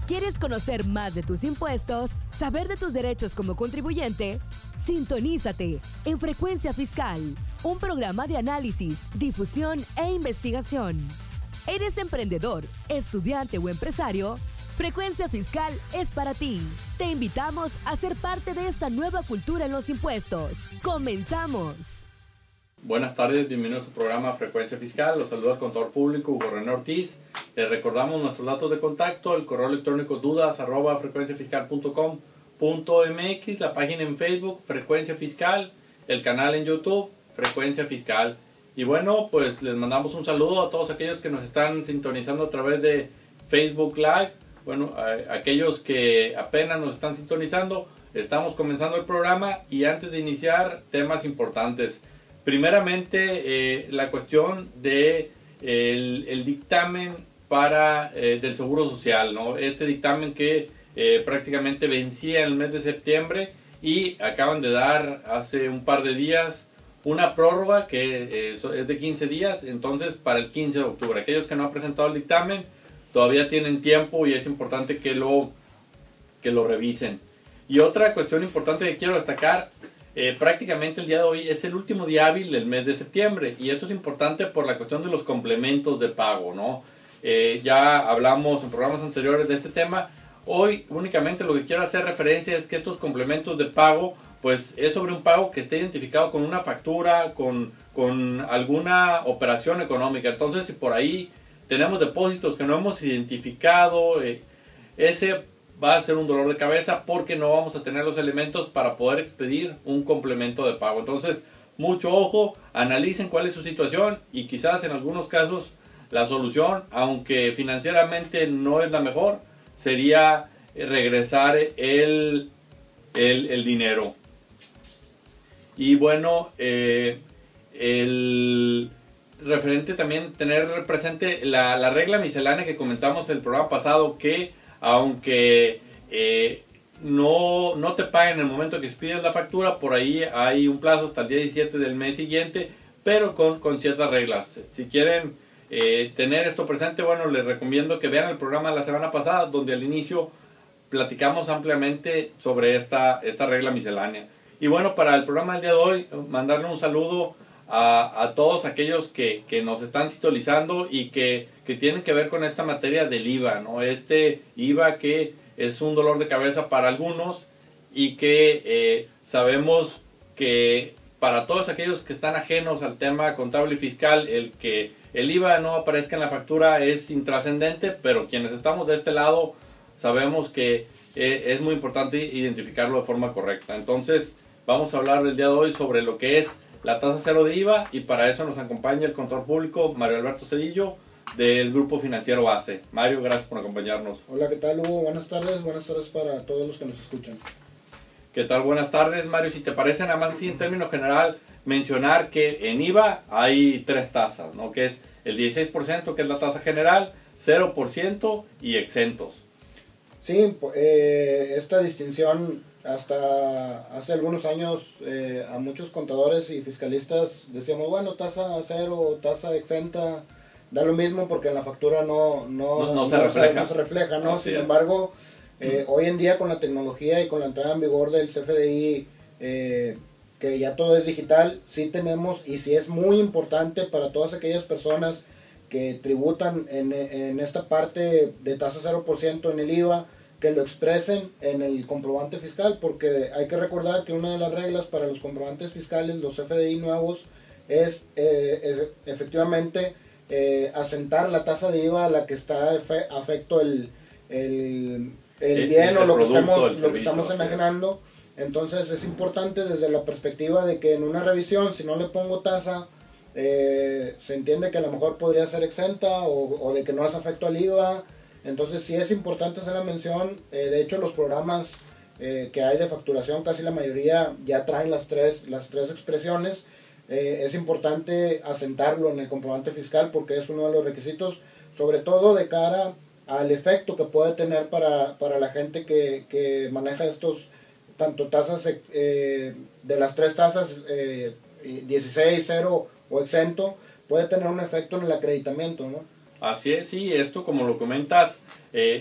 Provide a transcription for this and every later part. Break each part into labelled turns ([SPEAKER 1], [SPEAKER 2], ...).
[SPEAKER 1] ¿Quieres conocer más de tus impuestos? ¿Saber de tus derechos como contribuyente? Sintonízate en Frecuencia Fiscal, un programa de análisis, difusión e investigación. ¿Eres emprendedor, estudiante o empresario? Frecuencia Fiscal es para ti. Te invitamos a ser parte de esta nueva cultura en los impuestos. ¡Comenzamos!
[SPEAKER 2] Buenas tardes, bienvenidos a su programa Frecuencia Fiscal. Los saluda el contador público Hugo René Ortiz. Les recordamos nuestros datos de contacto, el correo electrónico dudas@frecuenciafiscal.com.mx, la página en Facebook Frecuencia Fiscal, el canal en YouTube Frecuencia Fiscal. Y bueno, pues les mandamos un saludo a todos aquellos que nos están sintonizando a través de Facebook Live. Bueno, a aquellos que apenas nos están sintonizando, estamos comenzando el programa y antes de iniciar, temas importantes. Primeramente, la cuestión de el dictamen del Seguro Social, ¿no? Este dictamen que prácticamente vencía en el mes de septiembre y acaban de dar hace un par de días una prórroga que es de 15 días, entonces para el 15 de octubre. Aquellos que no han presentado el dictamen todavía tienen tiempo y es importante que lo revisen. Y otra cuestión importante que quiero destacar, prácticamente el día de hoy es el último día hábil del mes de septiembre y esto es importante por la cuestión de los complementos de pago, ¿no? Ya hablamos en programas anteriores de este tema. Hoy únicamente lo que quiero hacer referencia es que estos complementos de pago pues es sobre un pago que esté identificado con una factura, con alguna operación económica. Entonces si por ahí tenemos depósitos que no hemos identificado, ese va a ser un dolor de cabeza porque no vamos a tener los elementos para poder expedir un complemento de pago. Entonces, mucho ojo, analicen cuál es su situación y quizás en algunos casos la solución, aunque financieramente no es la mejor, sería regresar el dinero. Y bueno, el referente también tener presente la regla miscelánea que comentamos el programa pasado, que aunque no te paguen en el momento que expides la factura, por ahí hay un plazo hasta el día 17 del mes siguiente, pero con ciertas reglas. Si quieren tener esto presente, bueno, les recomiendo que vean el programa de la semana pasada, donde al inicio platicamos ampliamente sobre esta regla miscelánea. Y bueno, para el programa del día de hoy, mandarle un saludo a todos aquellos que nos están sintonizando y que tienen que ver con esta materia del IVA, ¿no? Este IVA que es un dolor de cabeza para algunos y que sabemos que para todos aquellos que están ajenos al tema contable y fiscal, el que el IVA no aparezca en la factura es intrascendente, pero quienes estamos de este lado sabemos que es muy importante identificarlo de forma correcta. Entonces, vamos a hablar el día de hoy sobre lo que es la tasa cero de IVA y para eso nos acompaña el contador público Mario Alberto Cedillo del Grupo Financiero Base. Mario, gracias por acompañarnos.
[SPEAKER 3] Hola, ¿qué tal, Hugo? Buenas tardes para todos los que nos escuchan.
[SPEAKER 2] ¿Qué tal? Buenas tardes, Mario. Si te parece, nada más así en términos general, mencionar que en IVA hay tres tasas, ¿no? Que es el 16%, que es la tasa general, 0% y exentos.
[SPEAKER 3] Sí, esta distinción hasta hace algunos años a muchos contadores y fiscalistas decíamos, bueno, tasa cero, tasa exenta, da lo mismo porque en la factura no se refleja, ¿no? Sin embargo, hoy en día con la tecnología y con la entrada en vigor del CFDI, que ya todo es digital, sí tenemos y sí es muy importante para todas aquellas personas que tributan en esta parte de tasa 0% en el IVA, que lo expresen en el comprobante fiscal, porque hay que recordar que una de las reglas para los comprobantes fiscales, los CFDI nuevos, es efectivamente asentar la tasa de IVA a la que está afecto el bien o lo que estamos enajenando. Entonces es importante desde la perspectiva de que en una revisión, si no le pongo tasa, se entiende que a lo mejor podría ser exenta o de que no hace afecto al IVA. Entonces sí es importante hacer la mención. De hecho, los programas que hay de facturación, casi la mayoría ya traen las tres expresiones. Es importante asentarlo en el comprobante fiscal porque es uno de los requisitos, sobre todo de cara al efecto que puede tener para la gente que maneja estos tanto tasas de las tres tasas 16, 0 o exento, puede tener un efecto en el acreditamiento, ¿no?
[SPEAKER 2] Así es, sí, esto como lo comentas,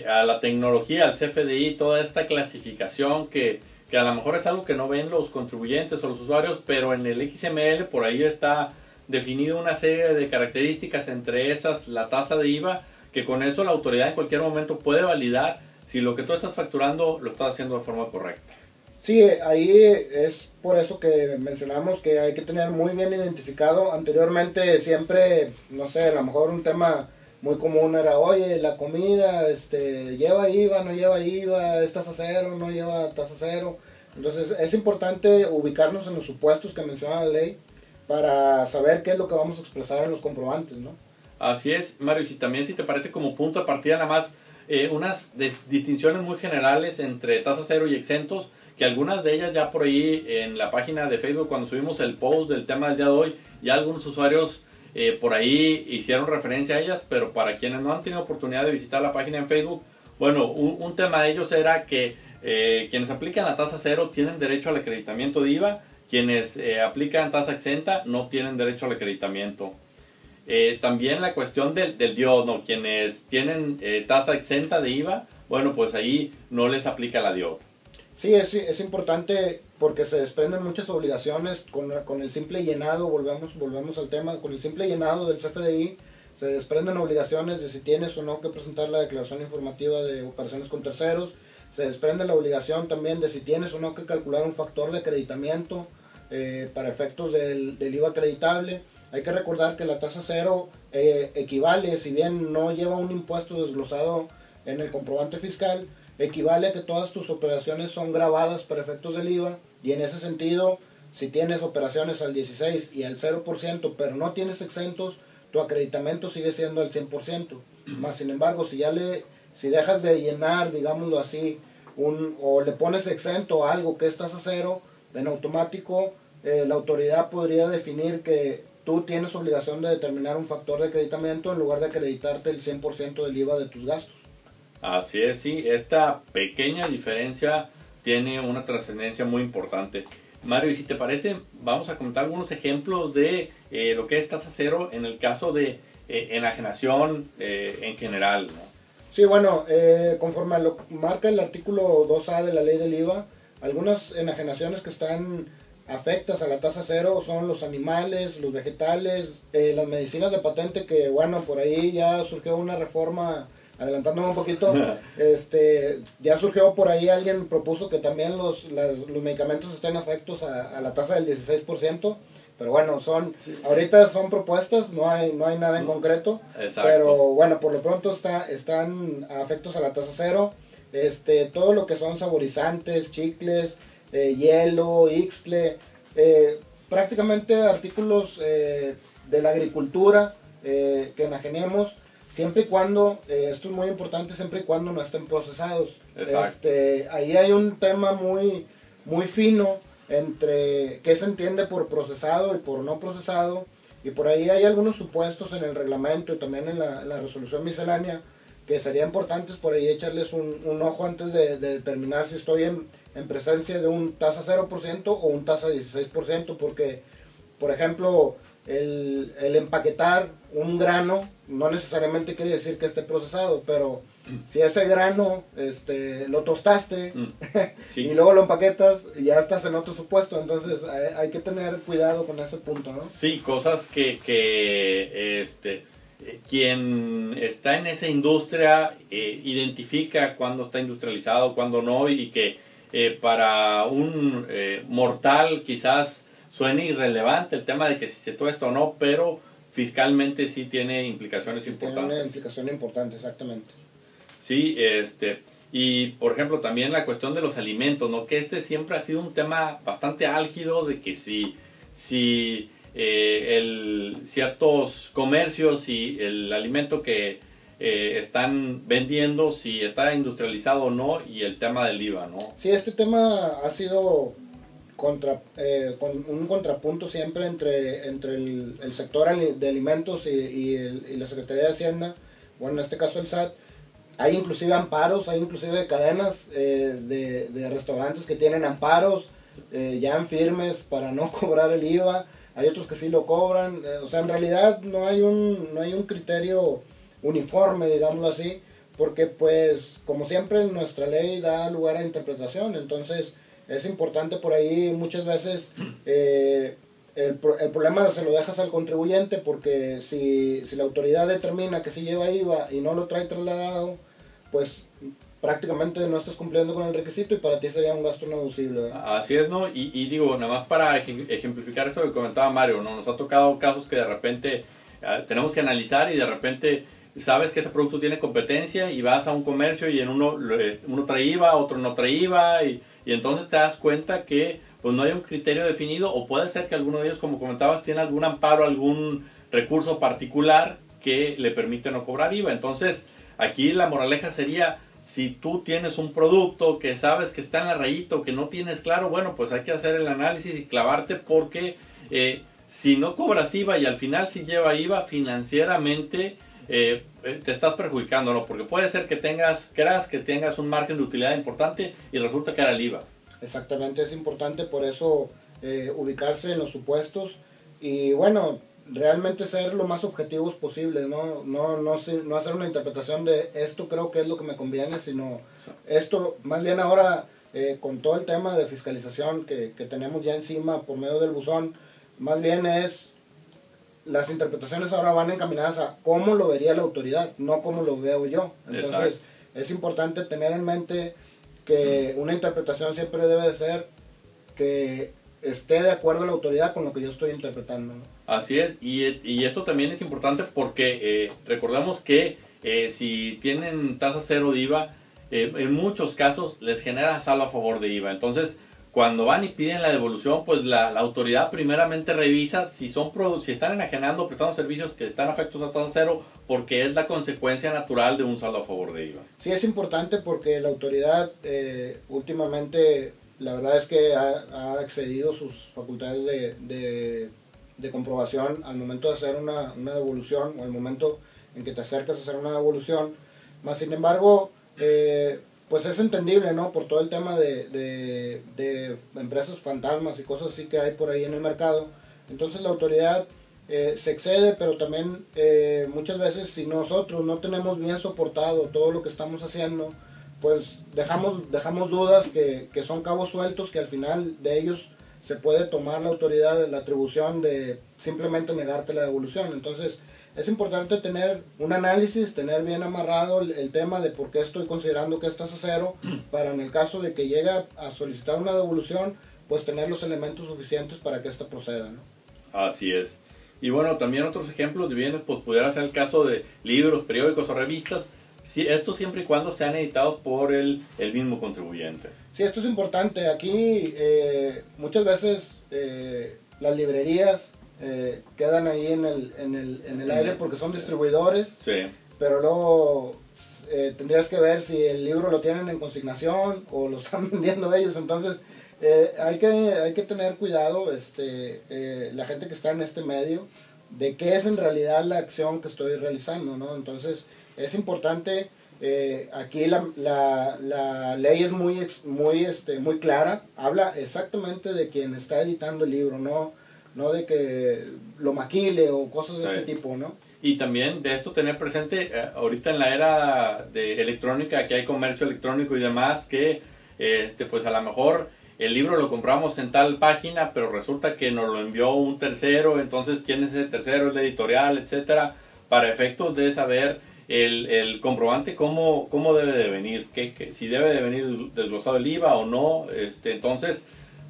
[SPEAKER 2] a la tecnología, al CFDI, toda esta clasificación que a lo mejor es algo que no ven los contribuyentes o los usuarios, pero en el XML por ahí está definido una serie de características, entre esas la tasa de IVA, que con eso la autoridad en cualquier momento puede validar si lo que tú estás facturando lo estás haciendo de forma correcta.
[SPEAKER 3] Sí, ahí es por eso que mencionamos que hay que tener muy bien identificado. Anteriormente siempre, no sé, a lo mejor un tema muy común era, oye, la comida lleva IVA, no lleva IVA, es tasa cero, no lleva tasa cero. Entonces es importante ubicarnos en los supuestos que menciona la ley para saber qué es lo que vamos a expresar en los comprobantes, ¿no?
[SPEAKER 2] Así es, Mario, y también si te parece como punto de partida nada más, unas distinciones muy generales entre tasa cero y exentos, que algunas de ellas ya por ahí en la página de Facebook, cuando subimos el post del tema del día de hoy, ya algunos usuarios por ahí hicieron referencia a ellas, pero para quienes no han tenido oportunidad de visitar la página en Facebook, bueno, un tema de ellos era que quienes aplican la tasa cero tienen derecho al acreditamiento de IVA, quienes aplican tasa exenta no tienen derecho al acreditamiento. También la cuestión del DIOT, ¿no? Quienes tienen tasa exenta de IVA, bueno, pues ahí no les aplica la DIOT.
[SPEAKER 3] Sí, es importante porque se desprenden muchas obligaciones con el simple llenado, volvemos al tema, con el simple llenado del CFDI se desprenden obligaciones de si tienes o no que presentar la declaración informativa de operaciones con terceros, se desprende la obligación también de si tienes o no que calcular un factor de acreditamiento para efectos del IVA acreditable. Hay que recordar que la tasa cero equivale, si bien no lleva un impuesto desglosado en el comprobante fiscal, equivale a que todas tus operaciones son grabadas para efectos del IVA, y en ese sentido, si tienes operaciones al 16 y al 0%, pero no tienes exentos, tu acreditamiento sigue siendo al 100%. Más sin embargo, si dejas de llenar, digámoslo así, o le pones exento a algo que es tasa cero, en automático la autoridad podría definir que tú tienes obligación de determinar un factor de acreditamiento en lugar de acreditarte el 100% del IVA de tus gastos.
[SPEAKER 2] Así es, sí, esta pequeña diferencia tiene una trascendencia muy importante. Mario, y si te parece, vamos a comentar algunos ejemplos de lo que es tasa cero en el caso de enajenación en general, ¿no?
[SPEAKER 3] Sí, bueno, conforme a lo que marca el artículo 2A de la ley del IVA, algunas enajenaciones que están afectas a la tasa cero son los animales, los vegetales, las medicinas de patente, que bueno, por ahí ya surgió una reforma, adelantándome un poquito, ya surgió por ahí, alguien propuso que también los medicamentos estén afectos a la tasa del 16%, pero bueno, ahorita son propuestas, no hay nada en concreto. Exacto. Pero bueno, por lo pronto están afectos a la tasa cero. Todo lo que son saborizantes, chicles, hielo, ixtle, prácticamente artículos de la agricultura que enajenemos, siempre y cuando, esto es muy importante, siempre y cuando no estén procesados. Exacto. Ahí hay un tema muy fino entre qué se entiende por procesado y por no procesado, y por ahí hay algunos supuestos en el reglamento y también en la resolución miscelánea que sería importantes por ahí echarles un ojo antes de determinar si estoy en presencia de un tasa 0% o un tasa 16%, porque, por ejemplo, el empaquetar un grano no necesariamente quiere decir que esté procesado, pero si ese grano lo tostaste sí. Y luego lo empaquetas, ya estás en otro supuesto. Entonces hay que tener cuidado con ese punto, ¿no?
[SPEAKER 2] Sí, cosas que quien está en esa industria identifica cuándo está industrializado, cuándo no, y que para un mortal quizás suene irrelevante el tema de que si se tuesta o no, pero fiscalmente sí tiene implicaciones importantes.
[SPEAKER 3] Tiene una implicación importante, exactamente.
[SPEAKER 2] Sí, y por ejemplo también la cuestión de los alimentos, ¿no? Que siempre ha sido un tema bastante álgido, de que si ciertos comercios y el alimento que están vendiendo, si está industrializado o no, y el tema del IVA, ¿no?
[SPEAKER 3] Sí, este tema ha sido con un contrapunto siempre entre el sector de alimentos y la Secretaría de Hacienda, bueno, en este caso el SAT. Hay inclusive amparos, hay inclusive cadenas de restaurantes que tienen amparos ya en firmes para no cobrar el IVA. Hay otros que sí lo cobran. O sea, en realidad no hay un criterio uniforme, digámoslo así, porque pues como siempre nuestra ley da lugar a interpretación. Entonces es importante por ahí muchas veces el problema se lo dejas al contribuyente, porque si la autoridad determina que sí lleva IVA y no lo trae trasladado, pues prácticamente no estás cumpliendo con el requisito y para ti sería un gasto no deducible, ¿verdad?
[SPEAKER 2] Así es, ¿no? Y digo, nada más para ejemplificar esto que comentaba Mario, ¿no? Nos ha tocado casos que de repente tenemos que analizar y de repente sabes que ese producto tiene competencia y vas a un comercio y en uno trae IVA, otro no trae IVA y entonces te das cuenta que pues no hay un criterio definido, o puede ser que alguno de ellos, como comentabas, tiene algún amparo, algún recurso particular que le permite no cobrar IVA. Entonces, aquí la moraleja sería, si tú tienes un producto que sabes que está en la rayita o que no tienes claro, bueno, pues hay que hacer el análisis y clavarte, porque si no cobras IVA y al final si lleva IVA, financieramente te estás perjudicando, ¿no? Porque puede ser que creas que tengas un margen de utilidad importante y resulta que era el IVA.
[SPEAKER 3] Exactamente, es importante por eso ubicarse en los supuestos y bueno, realmente ser lo más objetivos posible, no hacer una interpretación de esto creo que es lo que me conviene, sino esto, más bien ahora con todo el tema de fiscalización que tenemos ya encima por medio del buzón, más bien las interpretaciones ahora van encaminadas a cómo lo vería la autoridad, no cómo lo veo yo. Entonces, exacto, es importante tener en mente que una interpretación siempre debe de ser que esté de acuerdo la autoridad con lo que yo estoy interpretando, ¿no?
[SPEAKER 2] Así es, y esto también es importante porque recordemos que si tienen tasa cero de IVA, en muchos casos les genera saldo a favor de IVA. Entonces, cuando van y piden la devolución, pues la autoridad primeramente revisa si están enajenando o prestando servicios que están afectos a tasa cero, porque es la consecuencia natural de un saldo a favor de IVA.
[SPEAKER 3] Sí, es importante porque la autoridad últimamente, la verdad es que ha excedido sus facultades de comprobación al momento de hacer una devolución, o al momento en que te acercas a hacer una devolución. Más sin embargo, pues es entendible, ¿no? Por todo el tema de empresas fantasmas y cosas así que hay por ahí en el mercado. Entonces la autoridad se excede, pero también muchas veces si nosotros no tenemos bien soportado todo lo que estamos haciendo, pues dejamos dudas que son cabos sueltos, que al final de ellos se puede tomar la autoridad la atribución de simplemente negarte la devolución. Entonces es importante tener un análisis, tener bien amarrado el tema de por qué estoy considerando que estás a cero, para en el caso de que llegue a solicitar una devolución, pues tener los elementos suficientes para que ésta proceda, ¿no?
[SPEAKER 2] Así es. Y bueno, también otros ejemplos de bienes, pues pudiera ser el caso de libros, periódicos o revistas, esto siempre y cuando sean editados por el mismo contribuyente.
[SPEAKER 3] Sí, esto es importante. Aquí muchas veces las librerías quedan ahí en el aire porque son distribuidores,
[SPEAKER 2] sí,
[SPEAKER 3] pero luego tendrías que ver si el libro lo tienen en consignación o lo están vendiendo ellos. Entonces hay que tener cuidado, la gente que está en este medio, de qué es en realidad la acción que estoy realizando, ¿no? Entonces es importante, aquí la ley es muy clara, habla exactamente de quien está editando el libro, no de que lo maquile o cosas de este tipo, ¿no?
[SPEAKER 2] Y también de esto tener presente, ahorita en la era de electrónica, que hay comercio electrónico y demás, que pues a lo mejor el libro lo compramos en tal página, pero resulta que nos lo envió un tercero, entonces quién es ese tercero, es la editorial, etcétera, para efectos de saber el comprobante cómo debe de venir, si debe de venir desglosado el IVA o no, entonces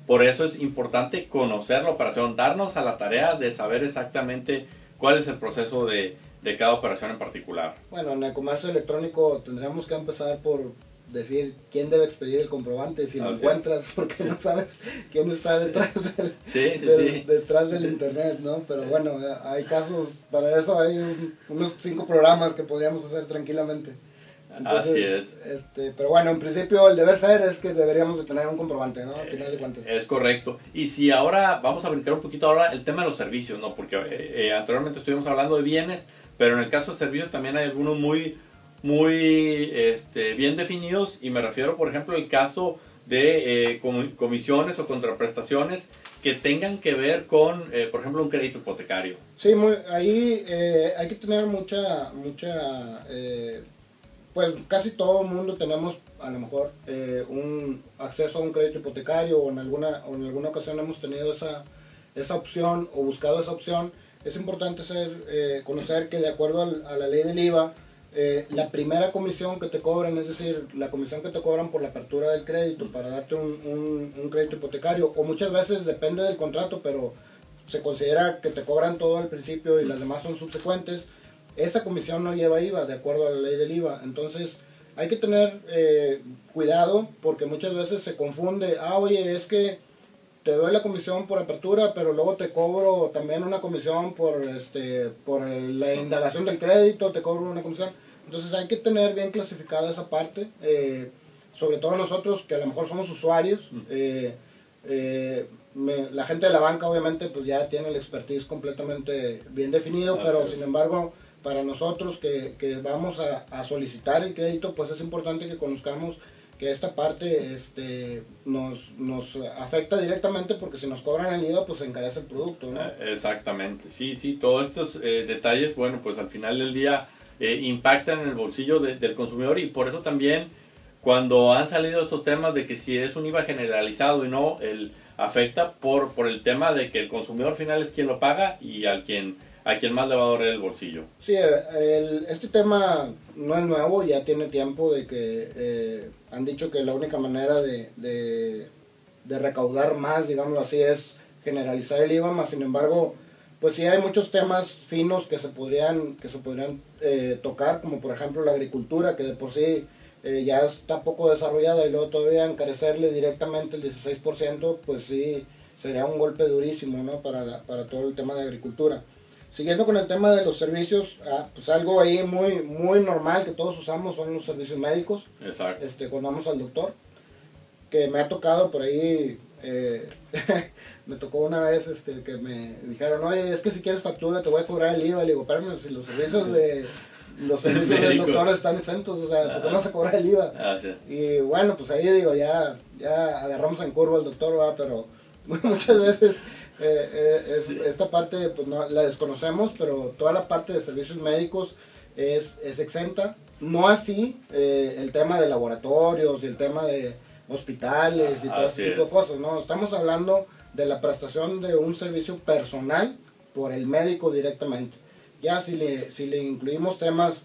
[SPEAKER 2] por eso es importante conocer la operación, darnos a la tarea de saber exactamente cuál es el proceso de cada operación en particular.
[SPEAKER 3] Bueno, en el comercio electrónico tendríamos que empezar por decir quién debe expedir el comprobante, si lo encuentras, porque no sabes quién está detrás detrás del internet, ¿no? Pero bueno, hay casos, para eso hay unos 5 programas que podríamos hacer tranquilamente. Entonces,
[SPEAKER 2] así es.
[SPEAKER 3] Pero bueno, en principio el deber ser es que deberíamos de tener un comprobante, ¿no? Al final de cuentas.
[SPEAKER 2] Es correcto. Y si ahora vamos a brincar un poquito ahora el tema de los servicios, ¿no? Porque anteriormente estuvimos hablando de bienes, pero en el caso de servicios también hay algunos muy bien definidos, y me refiero por ejemplo al caso de comisiones o contraprestaciones que tengan que ver con, por ejemplo, un crédito hipotecario.
[SPEAKER 3] Sí, ahí hay que tener pues casi todo el mundo tenemos a lo mejor un acceso a un crédito hipotecario, o en alguna ocasión hemos tenido esa opción o buscado esa opción. Es importante conocer que de acuerdo a la ley del IVA, la primera comisión que te cobran, es decir, la comisión que te cobran por la apertura del crédito para darte un crédito hipotecario, o muchas veces depende del contrato, pero se considera que te cobran todo al principio y las demás son subsecuentes. Esa comisión no lleva IVA, de acuerdo a la ley del IVA. Entonces hay que tener cuidado, porque muchas veces se confunde. Oye, es que te doy la comisión por apertura, pero luego te cobro también una comisión por la indagación del crédito, te cobro una comisión. Entonces hay que tener bien clasificada esa parte, sobre todo nosotros que a lo mejor somos usuarios. La gente de la banca obviamente pues ya tiene el expertise completamente bien definido, pero sin embargo para nosotros que vamos a solicitar el crédito, pues es importante que conozcamos que esta parte nos afecta directamente, porque si nos cobran el IVA pues se encarece el producto, ¿no?
[SPEAKER 2] Exactamente, sí, todos estos detalles, bueno, pues al final del día impactan en el bolsillo del consumidor, y por eso también cuando han salido estos temas de que si es un IVA generalizado y no, afecta por el tema de que el consumidor final es quien lo paga y a quien más le va a doler el bolsillo.
[SPEAKER 3] Sí, este tema no es nuevo, ya tiene tiempo de que han dicho que la única manera de recaudar más, digámoslo así, es generalizar el IVA, más sin embargo, pues sí hay muchos temas finos que se podrían tocar, como por ejemplo la agricultura, que de por sí ya está poco desarrollada, y luego todavía encarecerle directamente el 16%, pues sí sería un golpe durísimo, ¿no? para todo el tema de agricultura. Siguiendo con el tema de los servicios, pues algo ahí muy normal que todos usamos son los servicios médicos.
[SPEAKER 2] Exacto.
[SPEAKER 3] Cuando vamos al doctor, que me ha tocado por ahí, me tocó una vez que me dijeron, oye, es que si quieres factura te voy a cobrar el IVA. Le digo, espérame, si los servicios del doctor están exentos, o sea, ¿por qué no se cobra el IVA?
[SPEAKER 2] Sí.
[SPEAKER 3] Y bueno, pues ahí digo, ya agarramos en curva al doctor, pero muchas veces esta parte pues no la desconocemos, pero toda la parte de servicios médicos es exenta. No así el tema de laboratorios y el tema de hospitales y todo ese tipo de cosas, ¿no? Estamos hablando de la prestación de un servicio personal por el médico directamente. Ya si le incluimos temas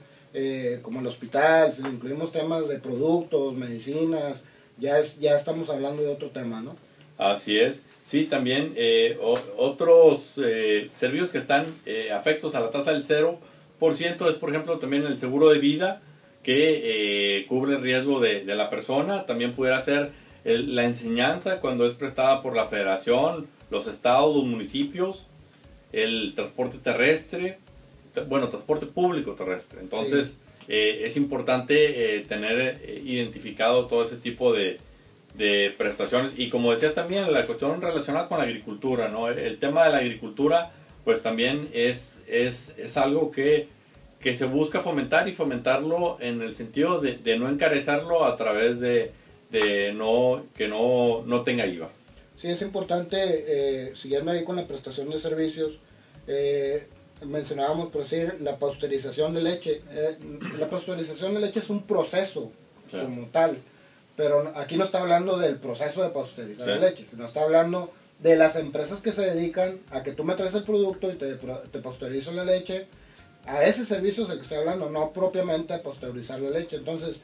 [SPEAKER 3] como el hospital, si le incluimos temas de productos, medicinas, ya estamos hablando de otro tema, ¿no?
[SPEAKER 2] Así es. Sí, también otros servicios que están afectos a la tasa del 0% es, por ejemplo, también el seguro de vida, que cubre el riesgo de la persona. También pudiera ser la enseñanza cuando es prestada por la federación, los estados, los municipios, el transporte terrestre, transporte público terrestre. Entonces, sí, es importante tener identificado todo ese tipo de prestaciones. Y como decía también, la cuestión relacionada con la agricultura, ¿no? El tema de la agricultura, pues también es algo que se busca fomentar, y fomentarlo en el sentido de no encarecerlo a través de que no tenga IVA.
[SPEAKER 3] Sí, es importante, siguiendo ahí con la prestación de servicios, mencionábamos, por decir, la pasteurización de leche. La pasteurización de leche es un proceso, sí, como tal, pero aquí no está hablando del proceso de pasteurizar, sí, la leche, sino está hablando de las empresas que se dedican a que tú me traes el producto y te pasteurizo la leche. A ese servicio es el que estoy hablando, no propiamente a pasteurizar la leche. Entonces,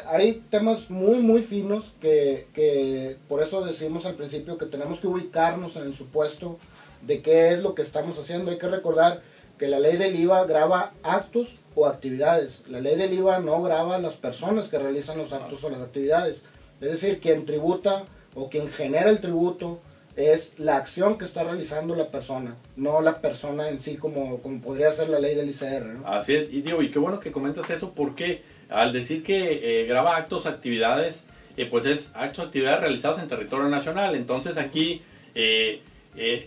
[SPEAKER 3] hay temas muy finos que por eso decimos al principio que tenemos que ubicarnos en el supuesto de qué es lo que estamos haciendo. Hay que recordar que la ley del IVA grava actos o actividades. La ley del IVA no grava a las personas que realizan los actos o las actividades. Es decir, quien tributa o quien genera el tributo es la acción que está realizando la persona, no la persona en sí, como podría ser la ley del ICR, ¿no?
[SPEAKER 2] Así es, y qué bueno que comentas eso, porque al decir que graba actos, actividades, pues es actos, actividades realizadas en territorio nacional. Entonces aquí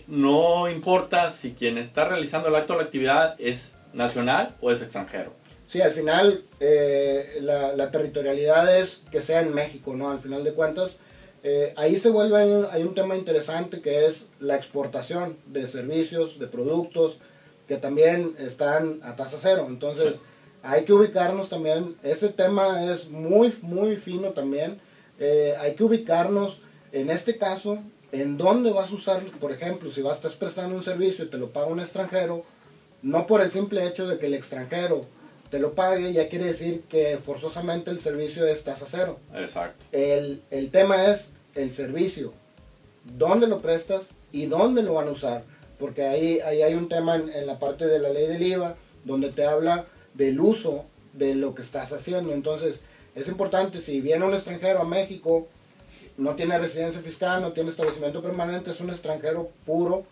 [SPEAKER 2] no importa si quien está realizando el acto o la actividad es nacional o es extranjero.
[SPEAKER 3] Sí, al final la territorialidad es que sea en México, ¿no? Al final de cuentas, Ahí se vuelve, hay un tema interesante que es la exportación de servicios, de productos, que también están a tasa cero. Entonces, hay que ubicarnos también, ese tema es muy, muy fino también. Hay que ubicarnos, en este caso, en dónde vas a usar, por ejemplo, si estás prestando un servicio y te lo paga un extranjero, no por el simple hecho de que el extranjero te lo pague, ya quiere decir que forzosamente el servicio es tasa cero.
[SPEAKER 2] Exacto.
[SPEAKER 3] El tema es el servicio, dónde lo prestas y dónde lo van a usar, porque ahí hay un tema en la parte de la ley del IVA, donde te habla del uso de lo que estás haciendo. Entonces, es importante, si viene un extranjero a México, no tiene residencia fiscal, no tiene establecimiento permanente, es un extranjero puro,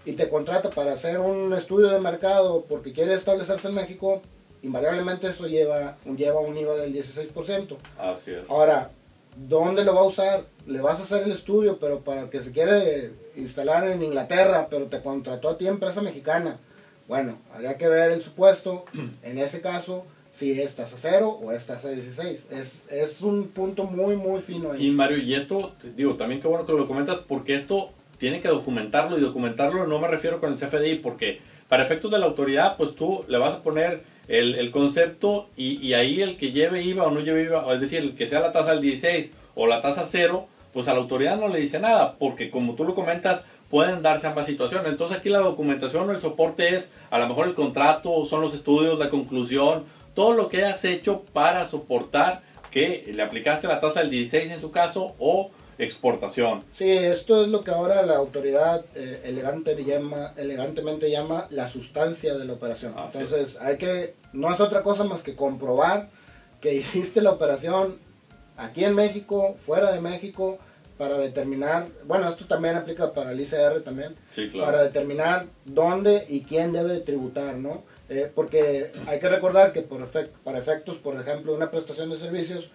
[SPEAKER 3] y te contrata para hacer un estudio de mercado porque quiere establecerse en México, invariablemente eso lleva un IVA del 16%.
[SPEAKER 2] Así es.
[SPEAKER 3] Ahora, ¿dónde lo va a usar? Le vas a hacer el estudio, pero para el que se quiere instalar en Inglaterra, pero te contrató a ti empresa mexicana. Bueno, habría que ver el supuesto, en ese caso, si es tasa cero o es tasa 16. Es un punto muy, muy fino ahí.
[SPEAKER 2] Y Mario, y esto, digo, también qué bueno que lo comentas, porque esto tiene que documentarlo, y documentarlo no me refiero con el CFDI, porque para efectos de la autoridad, pues tú le vas a poner el concepto y ahí el que lleve IVA o no lleve IVA, es decir, el que sea la tasa del 16 o la tasa cero, pues a la autoridad no le dice nada, porque como tú lo comentas, pueden darse ambas situaciones. Entonces aquí la documentación o el soporte es a lo mejor el contrato, son los estudios, la conclusión, todo lo que has hecho para soportar que le aplicaste la tasa del 16 en su caso o exportación.
[SPEAKER 3] Sí, esto es lo que ahora la autoridad elegantemente llama la sustancia de la operación. Entonces, no es otra cosa más que comprobar que hiciste la operación aquí en México, fuera de México, para determinar, bueno, esto también aplica para el ICR también,
[SPEAKER 2] sí, claro,
[SPEAKER 3] para determinar dónde y quién debe de tributar, ¿no? Porque hay que recordar que para efectos, por ejemplo, una prestación de servicios,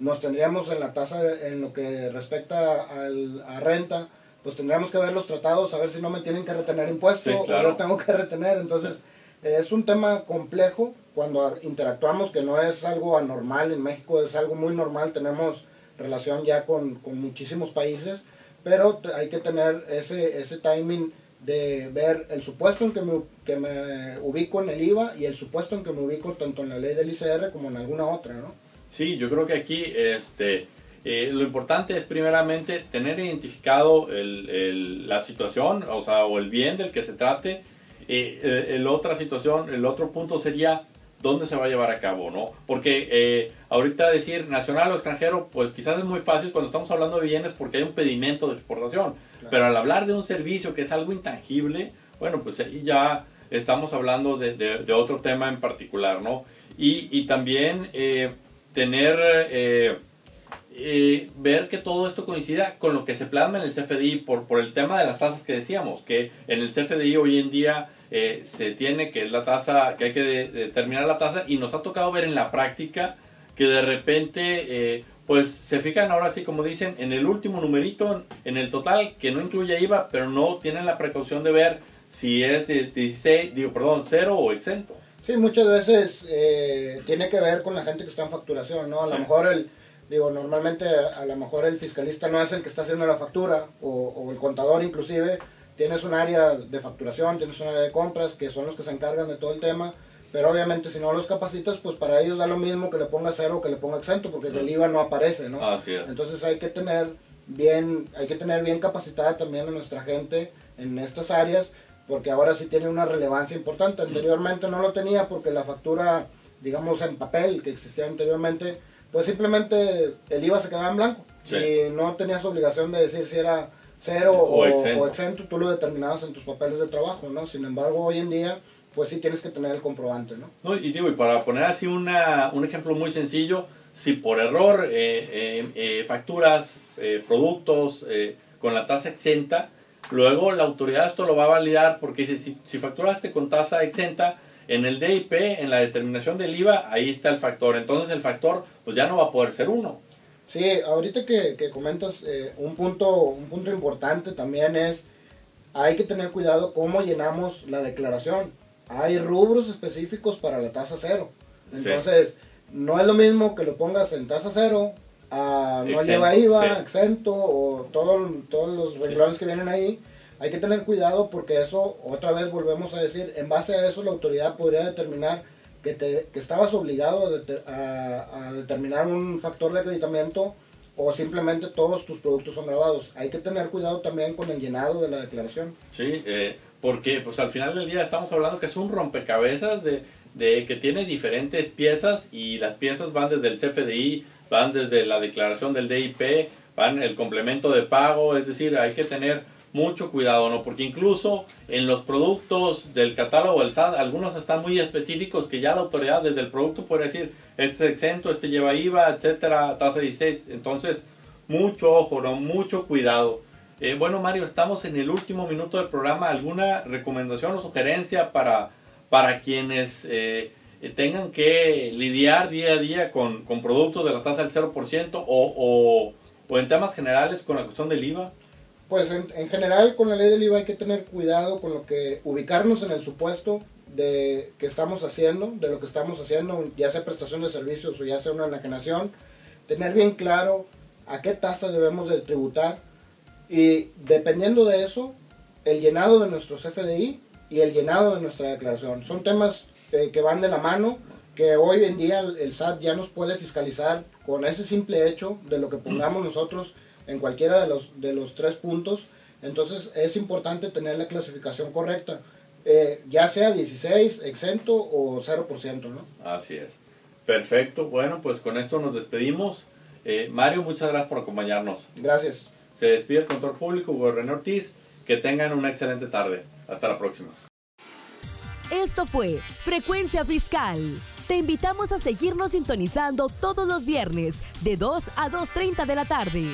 [SPEAKER 3] nos tendríamos en la tasa, en lo que respecta a renta, pues tendríamos que ver los tratados, a ver si no me tienen que retener impuestos, sí, claro, o yo tengo que retener. Entonces, es un tema complejo cuando interactuamos, que no es algo anormal en México, es algo muy normal, tenemos relación ya con muchísimos países, pero hay que tener ese timing de ver el supuesto en que me ubico en el IVA y el supuesto en que me ubico tanto en la ley del ICR como en alguna otra, ¿no?
[SPEAKER 2] Sí, yo creo que aquí lo importante es primeramente tener identificado la situación, o el bien del que se trate. Otra situación, el otro punto sería dónde se va a llevar a cabo, ¿no? Porque ahorita decir nacional o extranjero, pues quizás es muy fácil cuando estamos hablando de bienes porque hay un pedimento de exportación, claro, pero al hablar de un servicio que es algo intangible, bueno, pues ahí ya estamos hablando de otro tema en particular, ¿no? Y también ver que todo esto coincida con lo que se plasma en el CFDI por el tema de las tasas que decíamos, que en el CFDI hoy en día se tiene que es la tasa, que hay que determinar la tasa, y nos ha tocado ver en la práctica que de repente pues se fijan ahora sí, como dicen, en el último numerito, en el total, que no incluye IVA, pero no tienen la precaución de ver si es de 16, cero o exento.
[SPEAKER 3] Sí, muchas veces tiene que ver con la gente que está en facturación, ¿no? A lo mejor normalmente a lo mejor el fiscalista no es el que está haciendo la factura, o el contador inclusive. Tienes un área de facturación, tienes un área de compras, que son los que se encargan de todo el tema, pero obviamente si no los capacitas, pues para ellos da lo mismo que le ponga cero o que le ponga exento, porque el IVA no aparece, ¿no?
[SPEAKER 2] Así es.
[SPEAKER 3] Entonces hay que tener bien capacitada también a nuestra gente en estas áreas, porque ahora sí tiene una relevancia importante. Anteriormente no lo tenía porque la factura, digamos en papel, que existía anteriormente, pues simplemente el IVA se quedaba en blanco, sí, y no tenías obligación de decir si era cero o exento, tú lo determinabas en tus papeles de trabajo, ¿no? Sin embargo, hoy en día, pues sí tienes que tener el comprobante, ¿no?
[SPEAKER 2] Y para poner así un ejemplo muy sencillo, si por error facturas productos con la tasa exenta, luego la autoridad esto lo va a validar, porque dice, si facturaste con tasa exenta, en el DIP, en la determinación del IVA, ahí está el factor. Entonces el factor pues ya no va a poder ser 1.
[SPEAKER 3] Sí, ahorita que comentas, un punto importante también es, hay que tener cuidado cómo llenamos la declaración. Hay rubros específicos para la tasa cero. Entonces, sí, no es lo mismo que lo pongas en tasa cero no
[SPEAKER 2] Exento,
[SPEAKER 3] lleva IVA,
[SPEAKER 2] sí.
[SPEAKER 3] exento o todos los renglones que vienen ahí. Hay que tener cuidado porque eso, otra vez volvemos a decir, en base a eso la autoridad podría determinar que estabas obligado a determinar un factor de acreditamiento o simplemente todos tus productos son grabados. Hay que tener cuidado también con el llenado de la declaración.
[SPEAKER 2] Sí, porque pues al final del día estamos hablando que es un rompecabezas de que tiene diferentes piezas y las piezas van desde el CFDI, van desde la declaración del DIP, van el complemento de pago, es decir, hay que tener mucho cuidado, ¿no? Porque incluso en los productos del catálogo del SAT, algunos están muy específicos que ya la autoridad desde el producto puede decir, este es exento, este lleva IVA, etcétera, tasa 16, entonces mucho ojo, ¿no? Mucho cuidado. Bueno, Mario, estamos en el último minuto del programa. ¿Alguna recomendación o sugerencia para quienes tengan que lidiar día a día con productos de la tasa del 0% o en temas generales con la cuestión del IVA?
[SPEAKER 3] Pues en general con la ley del IVA hay que tener cuidado con lo que ubicarnos en el supuesto de que estamos haciendo, de lo que estamos haciendo, ya sea prestación de servicios o ya sea una enajenación, tener bien claro a qué tasa debemos de tributar y dependiendo de eso, el llenado de nuestro CFDI y el llenado de nuestra declaración. Son temas que van de la mano, que hoy en día el SAT ya nos puede fiscalizar con ese simple hecho de lo que pongamos nosotros en cualquiera de los 3 puntos. Entonces es importante tener la clasificación correcta, ya sea 16, exento o 0%, ¿no?
[SPEAKER 2] Así es. Perfecto. Bueno, pues con esto nos despedimos. Mario, muchas gracias por acompañarnos.
[SPEAKER 3] Gracias.
[SPEAKER 2] Se despide el contador público, Hugo René Ortiz. Que tengan una excelente tarde. Hasta la próxima.
[SPEAKER 1] Esto fue Frecuencia Fiscal. Te invitamos a seguirnos sintonizando todos los viernes de 2 a 2:30 de la tarde.